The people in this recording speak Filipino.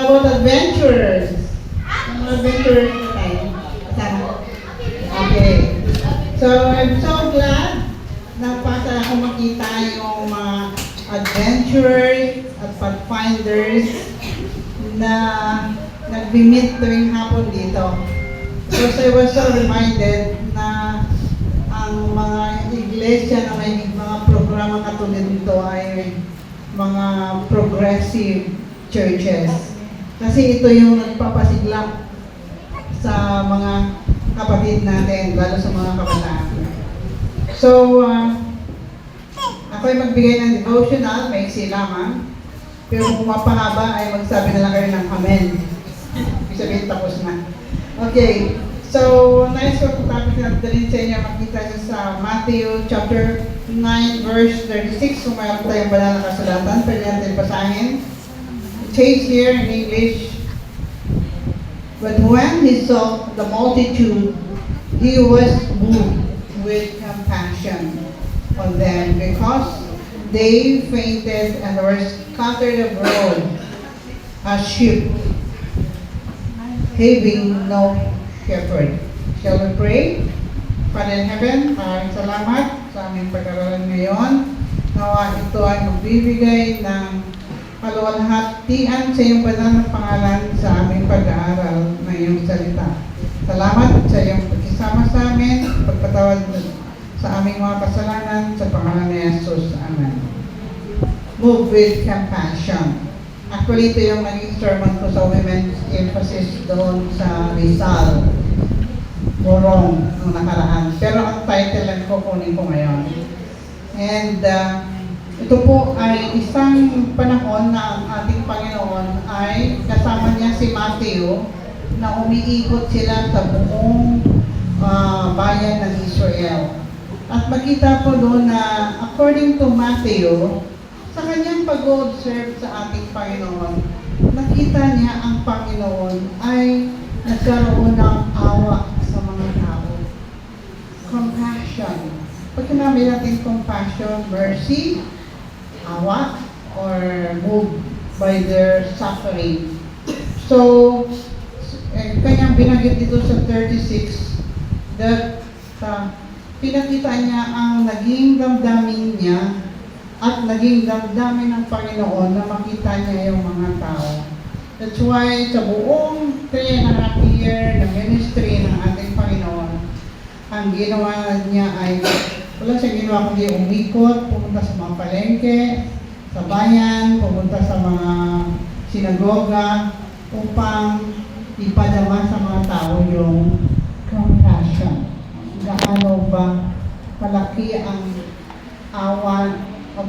about adventurers? Yung mga adventurers na tayo. Kasama. Okay. So, I'm so glad na pasa ako makita yung mga adventurers at pathfinders na nag-meet tuwing hapon dito. Because I was so reminded na ang mga iglesia na may mga programa katulad nito ay mga progressive churches. Kasi ito yung nagpapasigla sa mga kapatid natin, lalo sa mga kabataan. So, ako ay magbigay ng devotional, maiksi lamang. Pero kung mapahaba ay magsabi na lang kayo ng amen. Ibig sabihin tapos na. Okay, so nice ko kung topic na dalhin sa inyo, makita nyo sa Matthew chapter 9 verse 36. Kung mayroon tayong banal na kasulatan, pwede natin basahin. It says here in English, "But when he saw the multitude, he was moved with compassion on them, because they fainted and were scattered abroad as sheep, having no shepherd." Shall we pray? Father in heaven, maraming salamat sa aming pag-aralan ngayon. Nawa ito ay magbibigay ng kaluwalhatian sa iyong banal na pangalan sa aming pag-aaral ng iyong salita. Salamat sa iyong pagkisama sa amin, pagpatawad sa aming mga kasalanan sa pangalan ni Jesus. Amen. Move with compassion. Actually, ito yung naging sermon ko sa women's emphasis doon sa Rizal, Morong, nung nakaraan. Pero ang title lang ko kunin ko ngayon. And ito po ay isang panahon na ang ating Panginoon ay kasama niya si Matthew na umiikot sila sa buong bayan ng Israel. At makita po doon na according to Matthew, sa kanyang pag-observe sa ating Panginoon, nakita niya ang Panginoon ay nagkaroon ng awa sa mga tao. Compassion. Pag sinabi natin compassion, mercy, awa, or moved by their suffering. So, kanyang binanggit dito sa 36 that pinakita niya ang naging damdamin niya at naging damdamin ng Panginoon na makita niya yung mga tao. That's why sa buong 3.5 year na ministry ng ating Panginoon, ang ginawa niya ay wala siyang ginawa kundi umikot, pumunta sa mga palengke, sa bayan, pumunta sa mga sinagoga upang ipadama sa mga tao yung compassion. Gaano ba malaki ang awa o